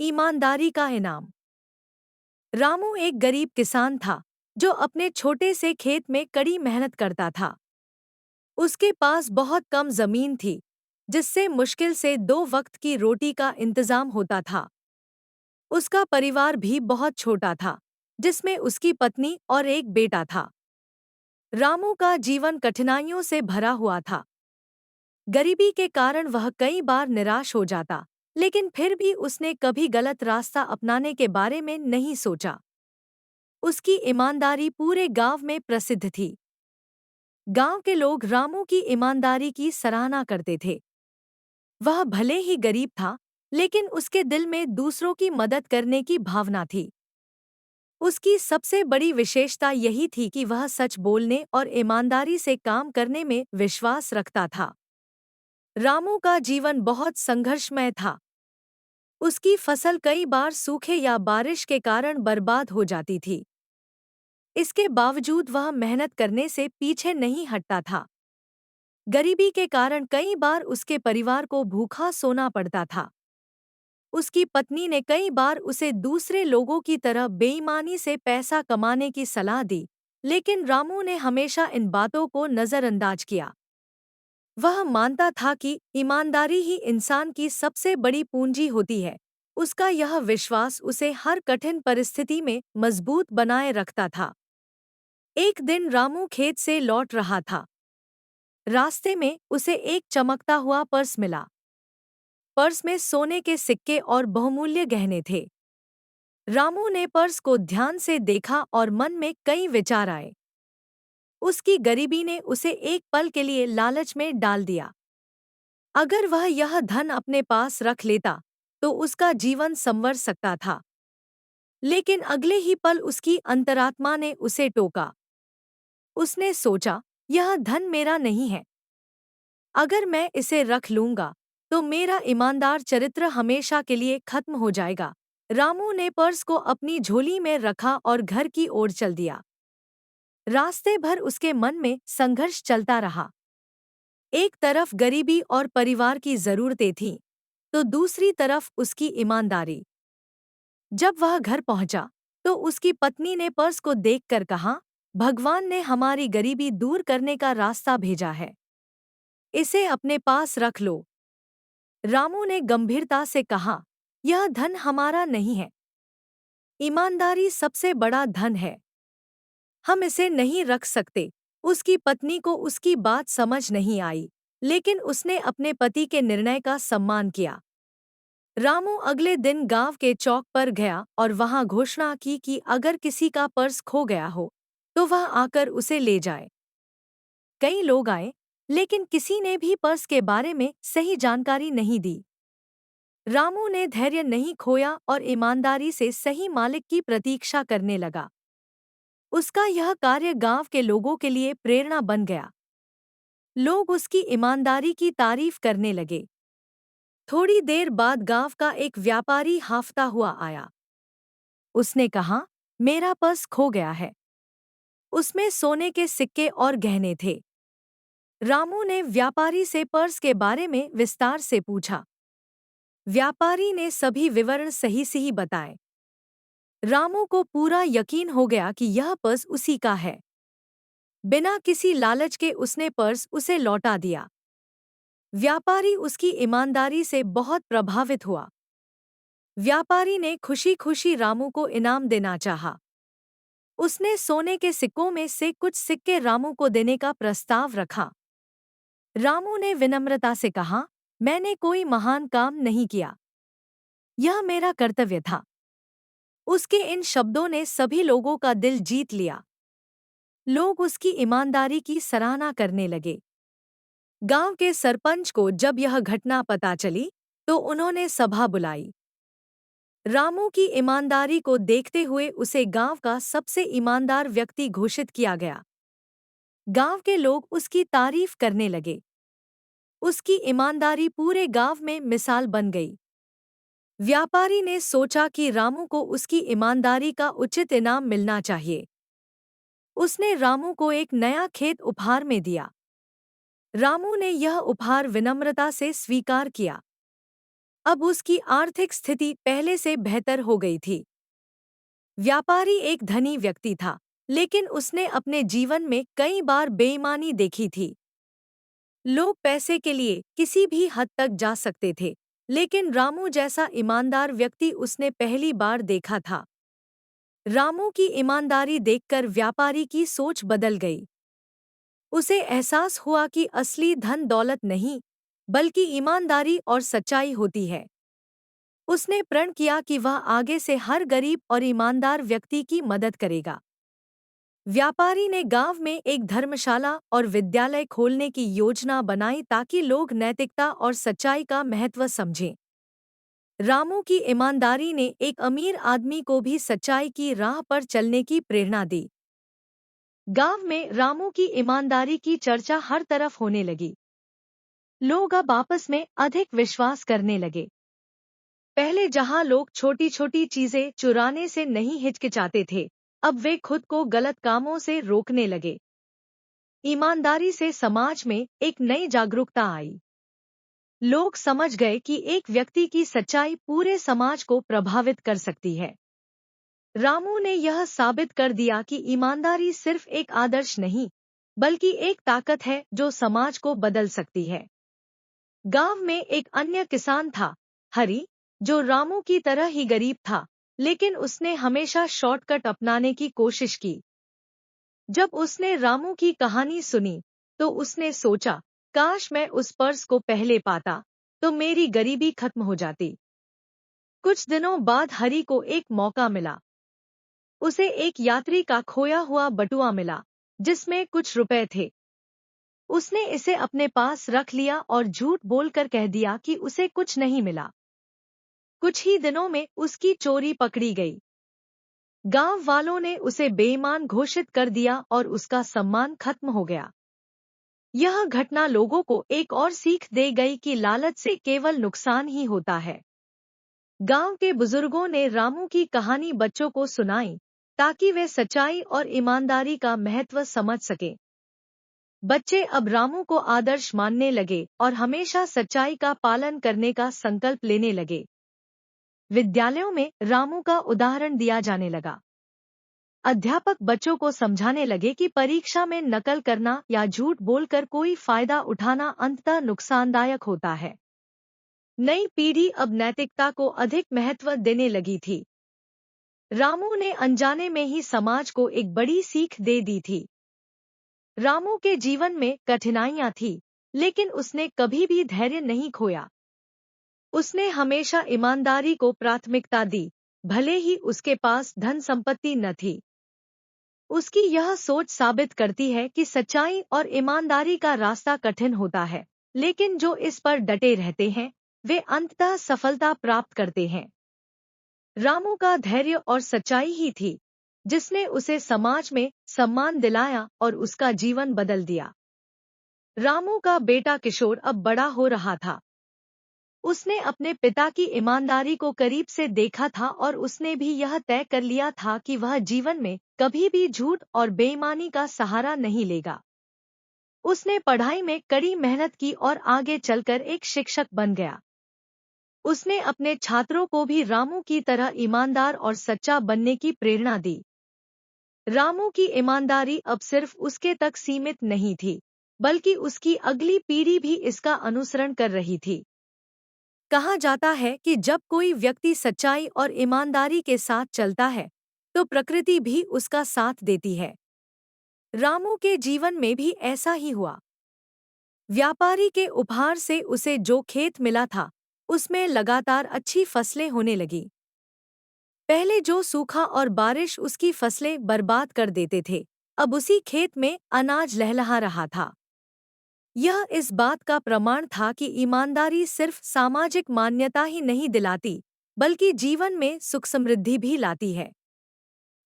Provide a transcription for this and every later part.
ईमानदारी का इनाम। रामू एक गरीब किसान था जो अपने छोटे से खेत में कड़ी मेहनत करता था। उसके पास बहुत कम जमीन थी, जिससे मुश्किल से 2 वक्त की रोटी का इंतजाम होता था। उसका परिवार भी बहुत छोटा था, जिसमें उसकी पत्नी और एक बेटा था। रामू का जीवन कठिनाइयों से भरा हुआ था। गरीबी के कारण वह कई बार निराश हो जाता, लेकिन फिर भी उसने कभी गलत रास्ता अपनाने के बारे में नहीं सोचा। उसकी ईमानदारी पूरे गांव में प्रसिद्ध थी। गांव के लोग रामू की ईमानदारी की सराहना करते थे। वह भले ही गरीब था, लेकिन उसके दिल में दूसरों की मदद करने की भावना थी। उसकी सबसे बड़ी विशेषता यही थी कि वह सच बोलने और ईमानदारी से काम करने में विश्वास रखता था। रामू का जीवन बहुत संघर्षमय था। उसकी फसल कई बार सूखे या बारिश के कारण बर्बाद हो जाती थी। इसके बावजूद वह मेहनत करने से पीछे नहीं हटता था। गरीबी के कारण कई बार उसके परिवार को भूखा सोना पड़ता था। उसकी पत्नी ने कई बार उसे दूसरे लोगों की तरह बेईमानी से पैसा कमाने की सलाह दी, लेकिन रामू ने हमेशा इन बातों को नजरअंदाज किया। वह मानता था कि ईमानदारी ही इंसान की सबसे बड़ी पूंजी होती है। उसका यह विश्वास उसे हर कठिन परिस्थिति में मजबूत बनाए रखता था। एक दिन रामू खेत से लौट रहा था। रास्ते में उसे एक चमकता हुआ पर्स मिला। पर्स में सोने के सिक्के और बहुमूल्य गहने थे। रामू ने पर्स को ध्यान से देखा और मन में कई विचार आए। उसकी गरीबी ने उसे एक पल के लिए लालच में डाल दिया। अगर वह यह धन अपने पास रख लेता, तो उसका जीवन संवर सकता था। लेकिन अगले ही पल उसकी अंतरात्मा ने उसे टोका। उसने सोचा, यह धन मेरा नहीं है। अगर मैं इसे रख लूंगा, तो मेरा ईमानदार चरित्र हमेशा के लिए खत्म हो जाएगा। रामू ने पर्स को अपनी झोली में रखा और घर की ओर चल दिया। रास्ते भर उसके मन में संघर्ष चलता रहा। एक तरफ गरीबी और परिवार की जरूरतें थीं, तो दूसरी तरफ उसकी ईमानदारी। जब वह घर पहुंचा, तो उसकी पत्नी ने पर्स को देखकर कहा, भगवान ने हमारी गरीबी दूर करने का रास्ता भेजा है। इसे अपने पास रख लो। रामू ने गंभीरता से कहा, यह धन हमारा नहीं है। ईमानदारी सबसे बड़ा धन है। हम इसे नहीं रख सकते। उसकी पत्नी को उसकी बात समझ नहीं आई, लेकिन उसने अपने पति के निर्णय का सम्मान किया। रामू अगले दिन गांव के चौक पर गया और वहां घोषणा की कि अगर किसी का पर्स खो गया हो, तो वह आकर उसे ले जाए। कई लोग आए, लेकिन किसी ने भी पर्स के बारे में सही जानकारी नहीं दी। रामू ने धैर्य नहीं खोया और ईमानदारी से सही मालिक की प्रतीक्षा करने लगा। उसका यह कार्य गांव के लोगों के लिए प्रेरणा बन गया। लोग उसकी ईमानदारी की तारीफ करने लगे। थोड़ी देर बाद गांव का एक व्यापारी हांफता हुआ आया। उसने कहा, मेरा पर्स खो गया है। उसमें सोने के सिक्के और गहने थे। रामू ने व्यापारी से पर्स के बारे में विस्तार से पूछा। व्यापारी ने सभी विवरण सही सही बताए। रामू को पूरा यकीन हो गया कि यह पर्स उसी का है। बिना किसी लालच के उसने पर्स उसे लौटा दिया। व्यापारी उसकी ईमानदारी से बहुत प्रभावित हुआ। व्यापारी ने खुशी खुशी रामू को इनाम देना चाहा। उसने सोने के सिक्कों में से कुछ सिक्के रामू को देने का प्रस्ताव रखा। रामू ने विनम्रता से कहा, मैंने कोई महान काम नहीं किया। यह मेरा कर्तव्य था। उसके इन शब्दों ने सभी लोगों का दिल जीत लिया। लोग उसकी ईमानदारी की सराहना करने लगे। गांव के सरपंच को जब यह घटना पता चली, तो उन्होंने सभा बुलाई। रामू की ईमानदारी को देखते हुए उसे गांव का सबसे ईमानदार व्यक्ति घोषित किया गया। गांव के लोग उसकी तारीफ करने लगे। उसकी ईमानदारी पूरे गांव में मिसाल बन गई। व्यापारी ने सोचा कि रामू को उसकी ईमानदारी का उचित इनाम मिलना चाहिए। उसने रामू को एक नया खेत उपहार में दिया। रामू ने यह उपहार विनम्रता से स्वीकार किया। अब उसकी आर्थिक स्थिति पहले से बेहतर हो गई थी। व्यापारी एक धनी व्यक्ति था, लेकिन उसने अपने जीवन में कई बार बेईमानी देखी थी। लोग पैसे के लिए किसी भी हद तक जा सकते थे, लेकिन रामू जैसा ईमानदार व्यक्ति उसने पहली बार देखा था। रामू की ईमानदारी देखकर व्यापारी की सोच बदल गई। उसे एहसास हुआ कि असली धन दौलत नहीं, बल्कि ईमानदारी और सच्चाई होती है। उसने प्रण किया कि वह आगे से हर गरीब और ईमानदार व्यक्ति की मदद करेगा। व्यापारी ने गांव में एक धर्मशाला और विद्यालय खोलने की योजना बनाई ताकि लोग नैतिकता और सच्चाई का महत्व समझें। रामू की ईमानदारी ने एक अमीर आदमी को भी सच्चाई की राह पर चलने की प्रेरणा दी। गांव में रामू की ईमानदारी की चर्चा हर तरफ होने लगी। लोग अब आपस में अधिक विश्वास करने लगे। पहले जहां लोग छोटी छोटी चीजें चुराने से नहीं हिचकिचाते थे, अब वे खुद को गलत कामों से रोकने लगे। ईमानदारी से समाज में एक नई जागरूकता आई। लोग समझ गए कि एक व्यक्ति की सच्चाई पूरे समाज को प्रभावित कर सकती है। रामू ने यह साबित कर दिया कि ईमानदारी सिर्फ एक आदर्श नहीं, बल्कि एक ताकत है जो समाज को बदल सकती है। गांव में एक अन्य किसान था, हरी, जो रामू की तरह ही गरीब था, लेकिन उसने हमेशा शॉर्टकट अपनाने की कोशिश की। जब उसने रामू की कहानी सुनी, तो उसने सोचा, काश मैं उस पर्स को पहले पाता, तो मेरी गरीबी खत्म हो जाती। कुछ दिनों बाद हरी को एक मौका मिला। उसे एक यात्री का खोया हुआ बटुआ मिला, जिसमें कुछ रुपए थे। उसने इसे अपने पास रख लिया और झूठ बोलकर कह दिया कि उसे कुछ नहीं मिला। कुछ ही दिनों में उसकी चोरी पकड़ी गई। गांव वालों ने उसे बेईमान घोषित कर दिया और उसका सम्मान खत्म हो गया। यह घटना लोगों को एक और सीख दे गई कि लालच से केवल नुकसान ही होता है। गांव के बुजुर्गों ने रामू की कहानी बच्चों को सुनाई, ताकि वे सच्चाई और ईमानदारी का महत्व समझ सकें। बच्चे अब रामू को आदर्श मानने लगे और हमेशा सच्चाई का पालन करने का संकल्प लेने लगे। विद्यालयों में रामू का उदाहरण दिया जाने लगा। अध्यापक बच्चों को समझाने लगे कि परीक्षा में नकल करना या झूठ बोलकर कोई फायदा उठाना अंततः नुकसानदायक होता है। नई पीढ़ी अब नैतिकता को अधिक महत्व देने लगी थी। रामू ने अनजाने में ही समाज को एक बड़ी सीख दे दी थी। रामू के जीवन में कठिनाइयां थी, लेकिन उसने कभी भी धैर्य नहीं खोया। उसने हमेशा ईमानदारी को प्राथमिकता दी, भले ही उसके पास धन संपत्ति न थी। उसकी यह सोच साबित करती है कि सच्चाई और ईमानदारी का रास्ता कठिन होता है, लेकिन जो इस पर डटे रहते हैं, वे अंततः सफलता प्राप्त करते हैं। रामू का धैर्य और सच्चाई ही थी, जिसने उसे समाज में सम्मान दिलाया और उसका जीवन बदल दिया। रामू का बेटा किशोर अब बड़ा हो रहा था। उसने अपने पिता की ईमानदारी को करीब से देखा था और उसने भी यह तय कर लिया था कि वह जीवन में कभी भी झूठ और बेईमानी का सहारा नहीं लेगा। उसने पढ़ाई में कड़ी मेहनत की और आगे चलकर एक शिक्षक बन गया। उसने अपने छात्रों को भी रामू की तरह ईमानदार और सच्चा बनने की प्रेरणा दी। रामू की ईमानदारी अब सिर्फ उसके तक सीमित नहीं थी, बल्कि उसकी अगली पीढ़ी भी इसका अनुसरण कर रही थी। कहा जाता है कि जब कोई व्यक्ति सच्चाई और ईमानदारी के साथ चलता है, तो प्रकृति भी उसका साथ देती है। रामू के जीवन में भी ऐसा ही हुआ। व्यापारी के उपहार से उसे जो खेत मिला था, उसमें लगातार अच्छी फसलें होने लगी। पहले जो सूखा और बारिश उसकी फसलें बर्बाद कर देते थे, अब उसी खेत में अनाज लहलहा रहा था। यह इस बात का प्रमाण था कि ईमानदारी सिर्फ सामाजिक मान्यता ही नहीं दिलाती, बल्कि जीवन में सुख समृद्धि भी लाती है।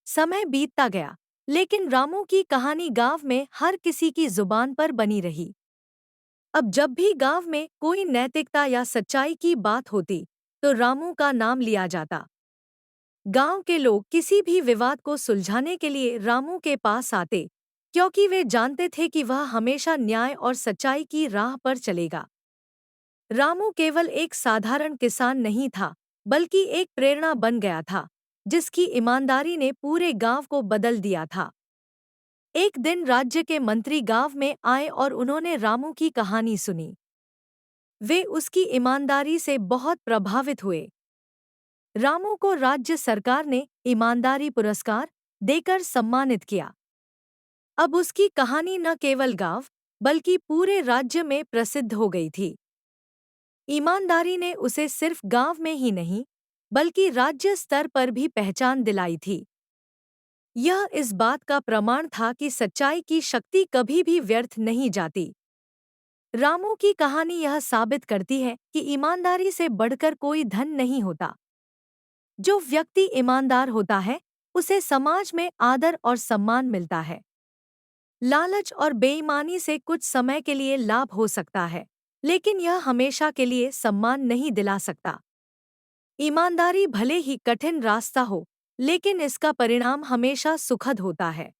समय बीतता गया, लेकिन रामू की कहानी गांव में हर किसी की जुबान पर बनी रही। अब जब भी गांव में कोई नैतिकता या सच्चाई की बात होती, तो रामू का नाम लिया जाता। गांव के लोग किसी भी विवाद को सुलझाने के लिए रामू के पास आते, क्योंकि वे जानते थे कि वह हमेशा न्याय और सच्चाई की राह पर चलेगा। रामू केवल एक साधारण किसान नहीं था, बल्कि एक प्रेरणा बन गया था, जिसकी ईमानदारी ने पूरे गांव को बदल दिया था। एक दिन राज्य के मंत्री गांव में आए और उन्होंने रामू की कहानी सुनी। वे उसकी ईमानदारी से बहुत प्रभावित हुए। रामू को राज्य सरकार ने ईमानदारी पुरस्कार देकर सम्मानित किया। अब उसकी कहानी न केवल गांव, बल्कि पूरे राज्य में प्रसिद्ध हो गई थी। ईमानदारी ने उसे सिर्फ गांव में ही नहीं, बल्कि राज्य स्तर पर भी पहचान दिलाई थी। यह इस बात का प्रमाण था कि सच्चाई की शक्ति कभी भी व्यर्थ नहीं जाती। रामू की कहानी यह साबित करती है कि ईमानदारी से बढ़कर कोई धन नहीं होता। जो व्यक्ति ईमानदार होता है, उसे समाज में आदर और सम्मान मिलता है। लालच और बेईमानी से कुछ समय के लिए लाभ हो सकता है, लेकिन यह हमेशा के लिए सम्मान नहीं दिला सकता। ईमानदारी भले ही कठिन रास्ता हो, लेकिन इसका परिणाम हमेशा सुखद होता है।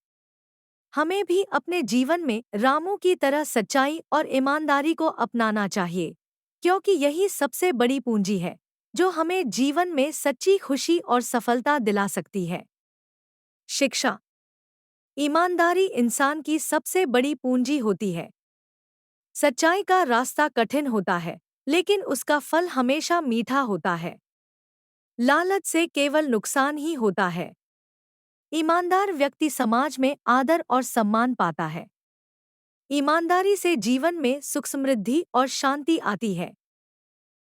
हमें भी अपने जीवन में रामू की तरह सच्चाई और ईमानदारी को अपनाना चाहिए, क्योंकि यही सबसे बड़ी पूंजी है, जो हमें जीवन में सच्ची खुशी और सफलता दिला सकती है। शिक्षा। ईमानदारी इंसान की सबसे बड़ी पूंजी होती है। सच्चाई का रास्ता कठिन होता है, लेकिन उसका फल हमेशा मीठा होता है। लालच से केवल नुकसान ही होता है। ईमानदार व्यक्ति समाज में आदर और सम्मान पाता है। ईमानदारी से जीवन में सुख समृद्धि और शांति आती है।